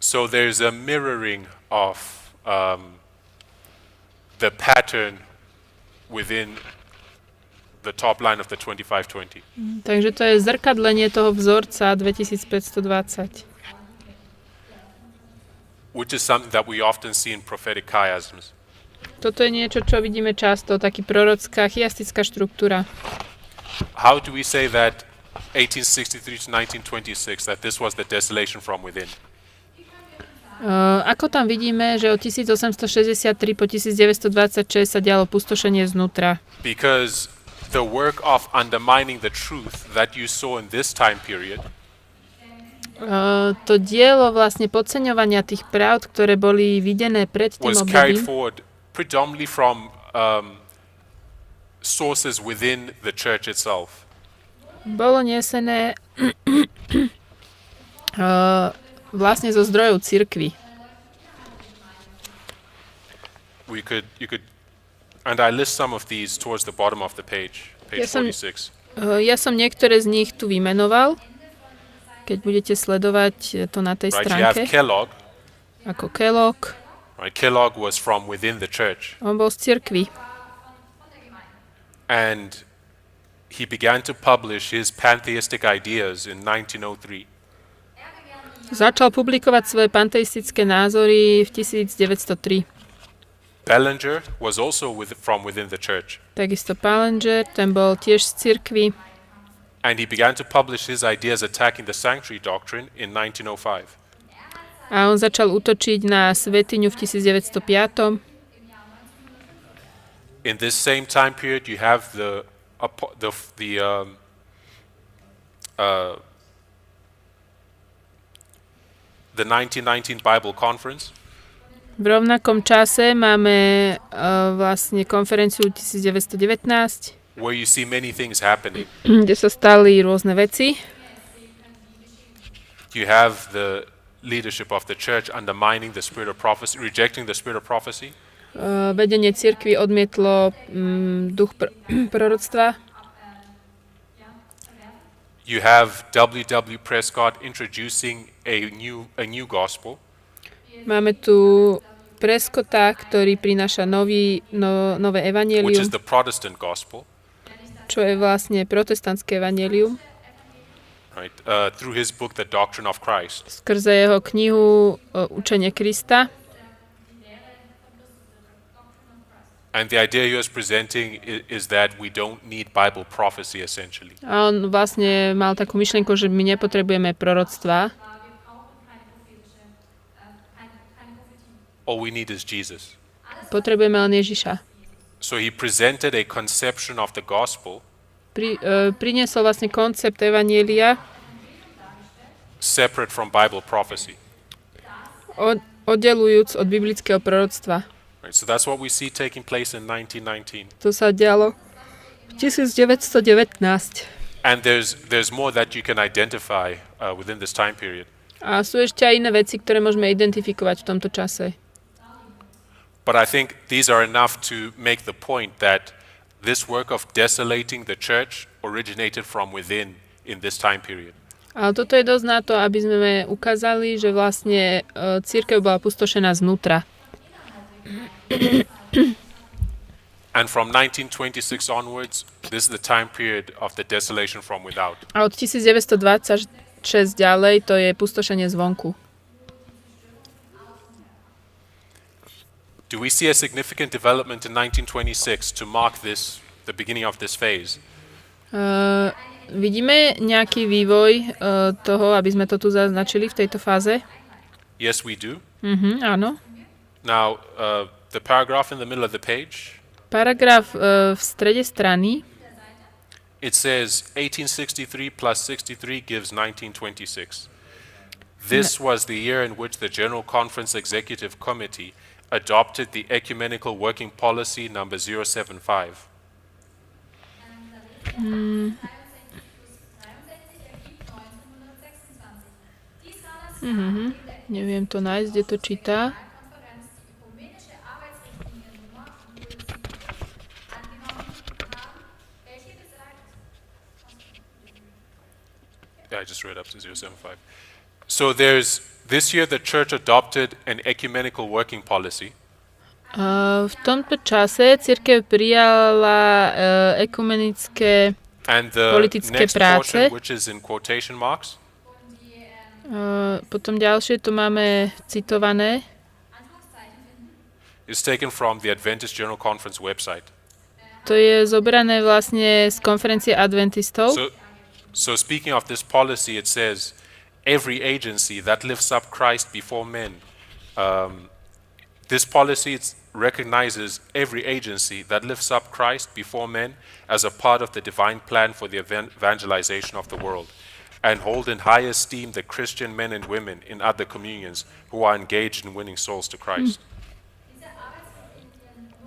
So there's a mirroring of the pattern within the top line of the 2520. Takže to je zrkadlenie toho vzorca 2520. Which is something that we often see in prophetic chiasms. Toto je niečo, čo vidíme často, taký prorocká, chiastická štruktúra. How do we say that 1863 to 1926, that this was the desolation from within? Ako tam vidíme, že od 1863 po 1926 sa dialo pustošenie znútra. Because the work of undermining the truth that you saw in this time period To dielo vlastne podceňovania tých pravd, ktoré boli videné pred tým was carried obdobím, forward predominantly from sources within the church itself. bolo nesené vlastne zo zdrojov cirkvi. You could, and I list some of these towards the bottom of the page, page Ja som- 46. Ja som niektoré z nich tu vymenoval, keď budete sledovať to na tej Right, you have stránke. Kellogg. Ako Kellogg, Right, Kellogg was from within the church, on bol z cirkvi. and he began to publish his pantheistic ideas in 1903. Začal publikovať svoje panteistické názory v 1903. Bellinger was also from within the church, Takisto Palanger, ten bol tiež z cirkvi. and he began to publish his ideas attacking the sanctuary doctrine in 1905. A on začal útočiť na svetiňu v 1905. In this same time period, you have the 1919 Bible Conference, V rovnakom čase máme vlastne konferenciu 1919, where you see many things happening. kde sa stali rôzne veci. You have the leadership of the church undermining the spirit of prophecy, rejecting the spirit of prophecy. Vedenie cirkvi odmietlo duch proroctva. You have W. Prescott introducing a new gospel, Máme tu Prescotta, ktorý prináša nové which is evanjelium, the Protestant gospel, čo je vlastne protestantské evanjelium. right? Through his book, The Doctrine of Christ. Skrze jeho knihu Učenie Krista. And the idea he was presenting is that we don't need Bible prophecy, essentially. A on vlastne mal takú myšlienku, že my nepotrebujeme proroctvá. All we need is Jesus. Potrebujeme len Ježiša. So he presented a conception of the gospel priniesol vlastne koncept evanjelia, separate from Bible prophecy. oddelujúc od biblického proroctva. Right? So that's what we see taking place in 1919. To sa dialo v 1919. And there's more that you can identify within this time period. A sú ešte aj iné veci, ktoré môžeme identifikovať v tomto čase. But I think these are enough to make the point that this work of desolating the church originated from within in this time period. Ale toto je dosť na to, aby sme ukázali, že vlastne cirkev bola pustošená znútra. And from 1926 onwards, this is the time period of the desolation from without. A od 1926 ďalej to je pustošenie zvonku. Do we see a significant development in 1926 to mark this, the beginning of this phase? Vidíme nejaký vývoj toho, aby sme to tu zaznačili v tejto fáze? Yes, we do. Áno. Now, the paragraph in the middle of the page, Paragraf v strede strany, it says 1863 plus 63 gives 1926. This was the year in which the General Conference Executive Committee adopted the Ecumenical Working Policy number 075. Neviem to nájsť, kde to číta. Yeah, I just read up to 075. So this year the church adopted an ecumenical working policy. V tomto čase cirkev prijala ekumenické And the politické next práce. portion, which is in quotation marks, Potom ďalšie tu máme citované. is taken from the Adventist General Conference website. To je zobrané vlastne z konferencie adventistov. So speaking of this policy, it says, every agency that lifts up Christ before men. This policy recognizes every agency that lifts up Christ before men as a part of the divine plan for the evangelization of the world, and hold in high esteem the Christian men and women in other communions who are engaged in winning souls to Christ. Diese Arbeitsrichtlinien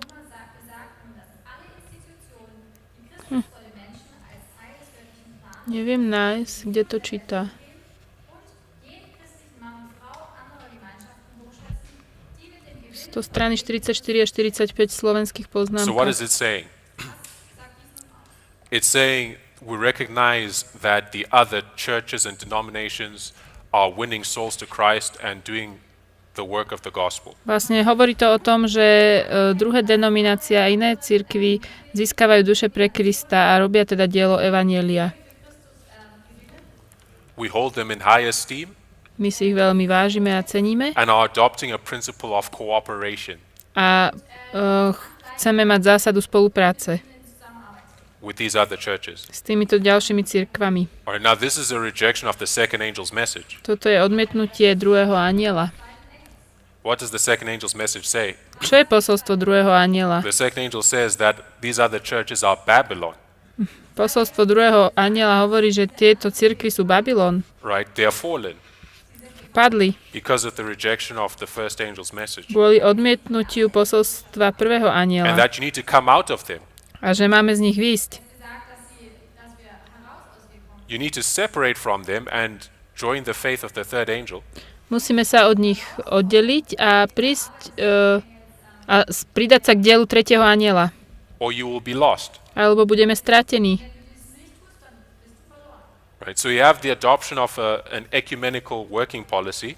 besagten, dass alle Institutionen die christusvolle Menschen als Teil des göttlichen Plans Neviem nájsť, kde to číta. und jeden christlichen Mann und Frau anderer Gemeinschaften hochschätzen, die mit dem Gewinn To strany 44 a 45 slovenských So what is poznámkach. it saying? It's saying we recognize that the other churches and denominations are winning souls to Christ and doing the work of the gospel. Vlastne hovorí to o tom, že druhé denominácie a iné cirkvy získavajú duše pre Krista a robia teda dielo evanjelia. We hold them in high esteem My si ich veľmi vážime a ceníme and are adopting a principle of cooperation a chceme mať zásadu spolupráce with these other churches. s týmito ďalšími cirkvami. All right, now this is a rejection of the second angel's message. Toto je odmietnutie druhého anjela. What does the second angel's message say? Čo je posolstvo druhého anjela? The second angel says that these other churches are Babylon, Posolstvo druhého anjela hovorí, že tieto cirkvy sú Babylon. right? They are fallen Padli because of the rejection of the first angel's message. kvôli odmietnutiu posolstva prvého And anjela. that you need to come out of them. A že máme z nich výjsť. dass wir heraus aus ihr kommen. You need to separate from them and join the faith of the third angel, Musíme sa od nich oddeliť a prísť a pridať sa k dielu tretieho anjela. or you will be lost. Alebo budeme stratení. Right? So you have the adoption of an ecumenical working policy,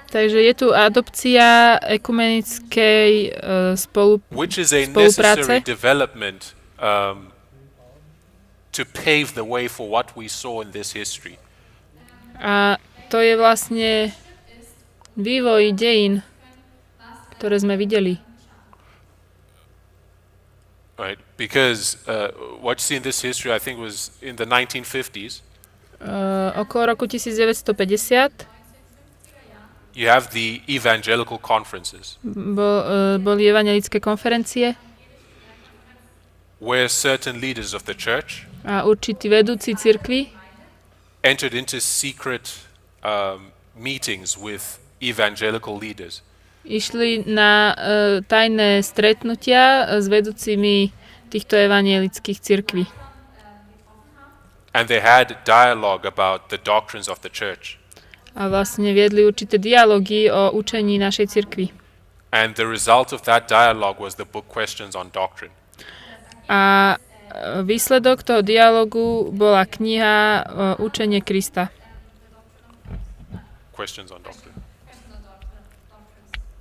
Takže je tu adopcia ekumenickej which is a spolupráce. necessary development to pave the way for what we saw in this history. A to je vlastne vývoj dejín, ktoré sme videli. Right? Because what you see in this history, I think, was in the 1950s. Okolo roku 1950 You have the evangelical conferences, boli evangelické konferencie, where certain leaders of the church A určití vedúci cirkvi entered into secret meetings with evangelical leaders. išli na tajné stretnutia s vedúcimi týchto evangelických cirkví. And they had dialogue about the doctrines of the church. A vlastne viedli určité dialógy o učení našej cirkvi. And the result of that dialogue was the book Questions on Doctrine. A výsledok toho dialógu bola kniha Učenie Krista. Questions on Doctrine.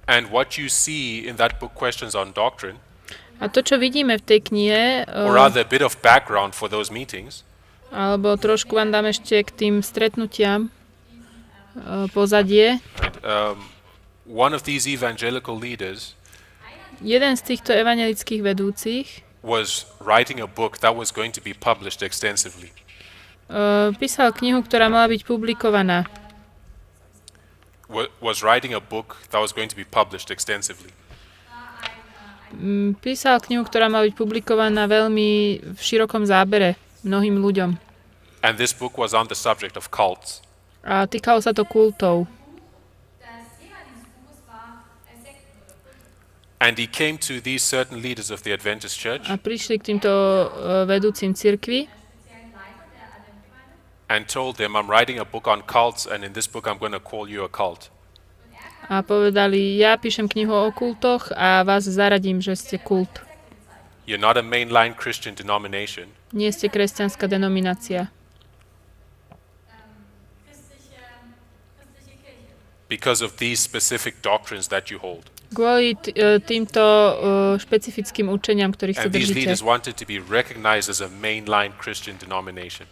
And what you see in that book Questions on Doctrine, A to, čo vidíme v tej knihe, or rather a bit of background for those meetings, alebo trošku vám dám ešte k tým stretnutiam pozadie. one of these evangelical leaders Jeden z týchto evangelických vedúcich was writing a book that was going to be published extensively. písal knihu, ktorá mala byť publikovaná. Was writing a book that was going to be published extensively. Písal knihu, ktorá mala byť publikovaná veľmi v širokom zábere mnohým ľuďom. And this book was on the subject of cults. A týkalo sa to kultov. And he came to these certain leaders of the Adventist church A prišli k týmto vedúcim cirkvi and told them, I'm writing a book on cults, and in this book I'm going to call you a cult. a povedali, ja píšem knihu o kultoch a vás zaradím, že ste kult. You're not a mainline Christian denomination. Nie ste kresťanská denominácia. Because of these specific doctrines that you hold. Kvôli týmto špecifickým učeniam, ktorých sa And these držíte. leaders wanted to be recognized as a mainline Christian denomination.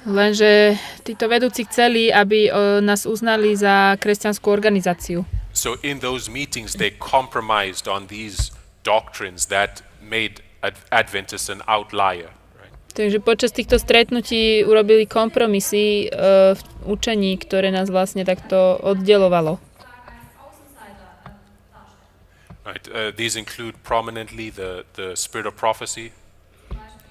Lenže títo vedúci chceli, aby nás uznali za kresťanskú organizáciu. So in those meetings they compromised on these doctrines that made Adventists an outlier. Right? Takže počas týchto stretnutí urobili kompromisy v učení, ktoré nás vlastne takto oddelovalo. Right? These include prominently the spirit of prophecy,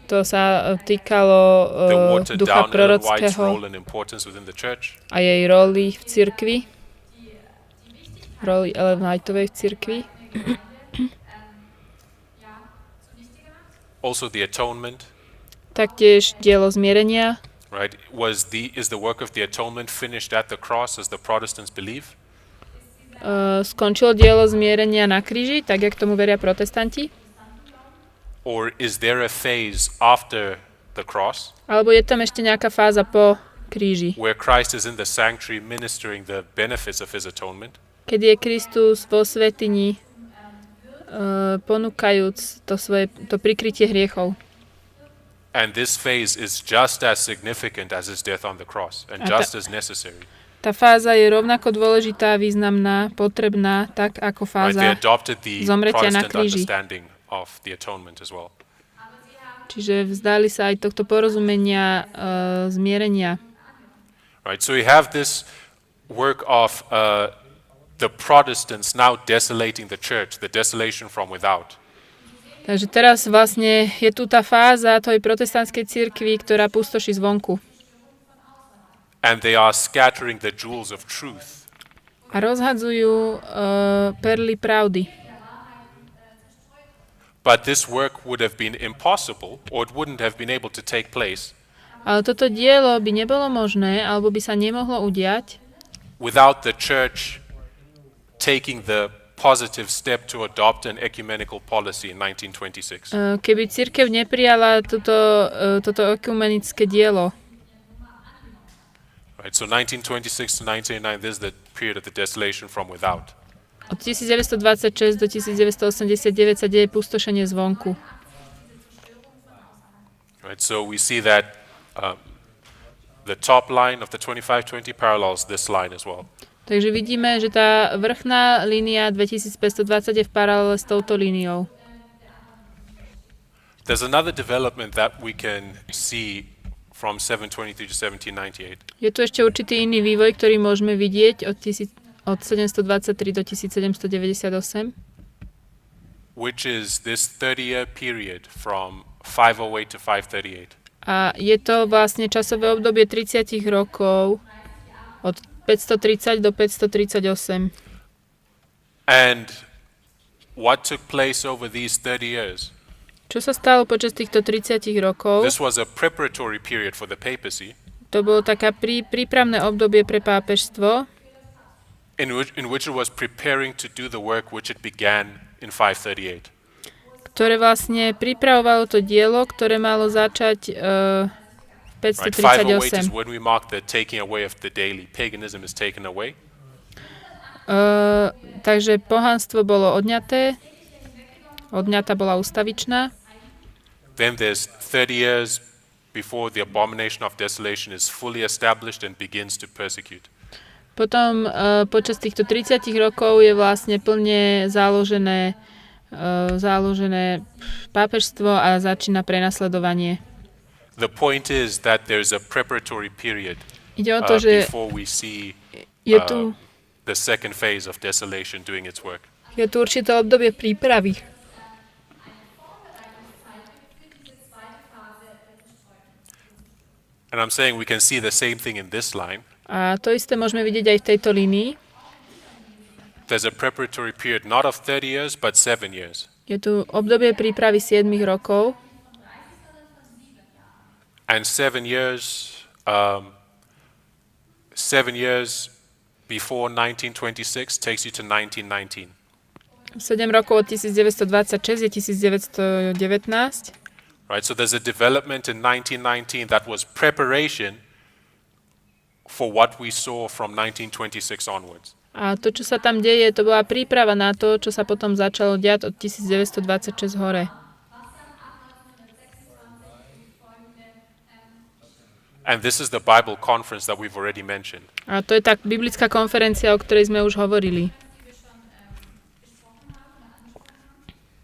To sa týkalo the watered ducha down Ellen White's prorockého role and importance within the church, a jej roli v cirkvi. Roli Ellen Whiteovej v cirkvi. also the atonement. Taktiež dielo zmierenia. Right? Is the work of the atonement finished at the cross as the Protestants believe? Skončilo dielo zmierenia na kríži, tak jak tomu veria protestanti? Or is there a phase after the cross Alebo je tam ešte nejaká fáza po kríži, where Christ is in the sanctuary ministering the benefits of his atonement? keď je Kristus vo svätyni ponúkajúc to prikrytie hriechov. And this phase is just as significant as his death on the cross and A just as necessary. Tá fáza je rovnako dôležitá, významná, potrebná, tak ako Right? They fáza adopted the zomretia na Protestant kríži. understanding of the atonement as well. Čiže vzdali sa aj tohto porozumenia zmierenia. Right? So we have this work of the Protestants now desolating the church, the desolation from without. Takže teraz vlastne je tu tá fáza tej protestantskej cirkvi, ktorá pustoší zvonku. And they are scattering the jewels of truth. A rozhadzujú perly pravdy. But this work would have been impossible, or it wouldn't have been able to take place, Ale toto dielo by nebolo možné, alebo by sa nemohlo udiať, without the church taking the positive step to adopt an ecumenical policy in 1926. keby cirkev neprijala toto ekumenické dielo. Right? So 1926 to 1989, this is the period of the desolation from without. Od 1926 do 1989 sa deje pustošenie zvonku. Right? So we see that the top line of the 2520 parallels this line as well. Takže vidíme, že tá vrchná línia 2520 je v paralele s touto líniou. There's another development that we can see from 723 to 1798. Je tu ešte určitý iný vývoj, ktorý môžeme vidieť od 723 do 1798, Which is this 30-year period from 508 to 538. A je to vlastne časové obdobie 30 rokov od 530 do 538. And what took place over these 30 years? Čo sa stalo počas týchto 30 rokov? This was a preparatory period for the papacy, To bolo taká prípravné obdobie pre pápežstvo, in which it was preparing to do the work which it began in 538. ktoré vlastne pripravovalo to dielo, ktoré malo začať v Right? 508 is 538. when we mark the taking away of the daily. Paganism is taken away. Takže pohanstvo bolo odňatá bola ustavičná. Then there's 30 years before the abomination of desolation is fully established and begins to persecute. Potom počas týchto 30 rokov je vlastne plne založené pápežstvo a začína prenasledovanie. The point is that there's a preparatory period Ide o to, že before we see je tu, the second phase of desolation doing its work. je tu určité obdobie prípravy. And I'm saying we can see the same thing in this line. A to isté môžeme vidieť aj v tejto línii. There's a preparatory period not of 30 years, but 7 years. Je tu obdobie prípravy 7 rokov And 7 years, 7 years before 1926 takes you to 1919. 7 rokov od 1926 je 1919. Right, so there's a development in 1919 that was preparation for what we saw from 1926 onwards. A to, čo sa tam deje, to bola príprava na to, čo sa potom začalo diať od 1926 hore. And this is the Bible conference that we've already mentioned. A to je tá biblická konferencia, o ktorej sme už hovorili.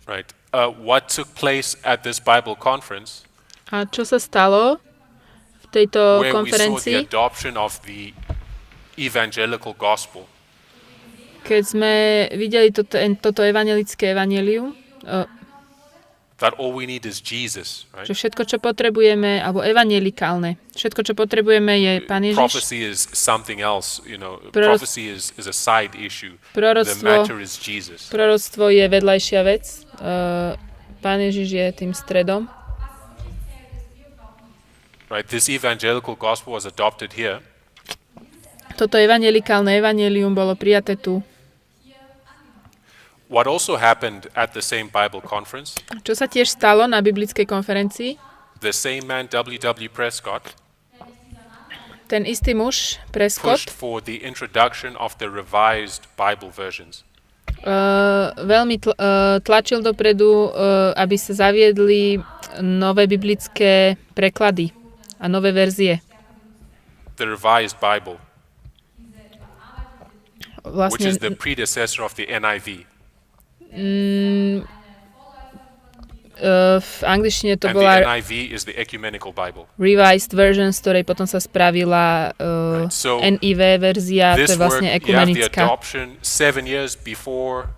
Right. What took place at this Bible conference, A čo sa stalo v tejto where we saw the konferencii, adoption of the evangelical gospel, keď sme videli toto evanjelické evanjelium, that all we need is Jesus, right? že všetko, čo potrebujeme, alebo evanjelikálne, všetko, čo potrebujeme, je Pán Ježiš. Prophecy is something else, you know. Proros- Prophecy is a side issue. The Proroctvo, matter is Jesus. proroctvo je vedľajšia vec. Pán Ježiš je tým stredom. Right? This evangelical gospel was adopted here, Toto evanjelikálne evanjelium bolo prijaté tu. what also happened at the same Bible conference, Čo sa tiež stalo na biblickej konferencii? the same man, W.W. Prescott, Ten istý muž, Prescott, pushed for the introduction of the revised Bible versions. veľmi tlačil dopredu, aby sa zaviedli nové biblické preklady a nové verzie. The revised Bible, which Vlastne is the predecessor of the NIV. v angličtine to And the bola NIV is the ecumenical Bible. revised version, z ktorej potom sa spravila So, NIV verzia, to This je work, vlastne you have the ekumenická. adoption 7 years before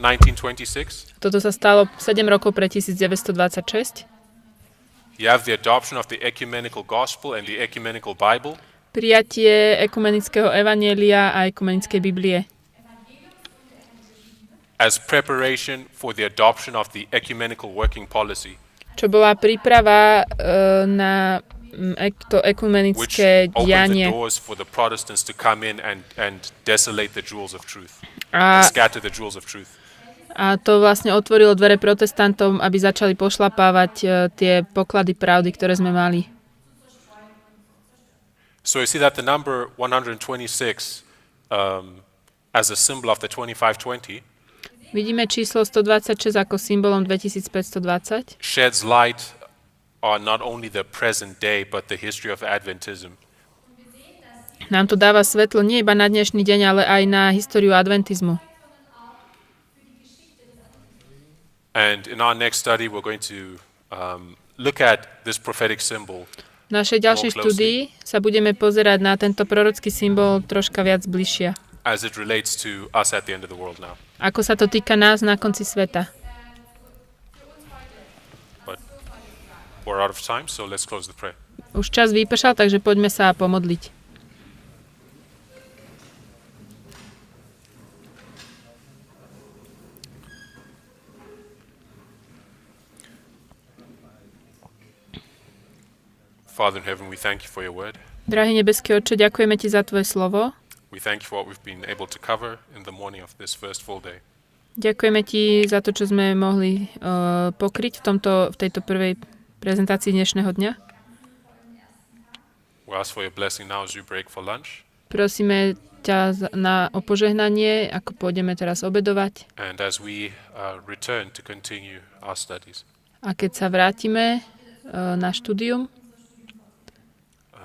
1926. Toto sa stalo 7 rokov pre 1926. You have the adoption of the ecumenical gospel and the ecumenical Bible. Prijatie ekumenického evanjelia a ekumenickej Biblie As preparation for the adoption of the ecumenical working policy, čo bola príprava na to which ekumenické opened the dianie doors for the Protestants to come in and desolate the jewels of truth, a, and scatter the jewels of truth. a to vlastne otvorilo dvere protestantom, aby začali pošlapávať tie poklady pravdy, ktoré sme mali. So you see that the number 126 as a symbol of the 2520 Vidíme číslo 126 ako symbolom 2520. sheds light on not only the present day but the history of Adventism. Nám to dáva svetlo nie iba na dnešný deň, ale aj na históriu adventizmu. And in our next study, we're going to look at this prophetic symbol V našej ďalšej More closely. štúdii sa budeme pozerať na tento prorocký symbol troška viac bližšia. as it relates to us at the end of the world now. Ako sa to týka nás na konci sveta. But We're out of time, so let's close the prayer. Už čas vypršal, takže poďme sa pomodliť. Father in heaven, we thank you for your word. Drahý nebeský Otče, ďakujeme Ti za Tvoje slovo. We thank you for what we've been able to cover in the morning of this first full day. Ďakujeme Ti za to, čo sme mohli pokryť v tejto prvej prezentácii dnešného dňa. We ask for your blessing now as we break for lunch. Prosíme ťa o požehnanie, ako pôjdeme teraz obedovať. And as we return to continue our studies. A keď sa vrátime na štúdium,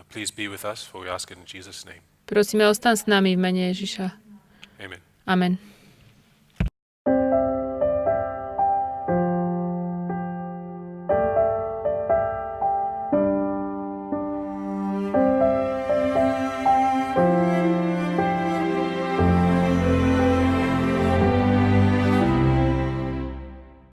Please be with us, for we ask it in Jesus' name. prosíme, ostan s nami v mene Ježiša. Amen. Amen.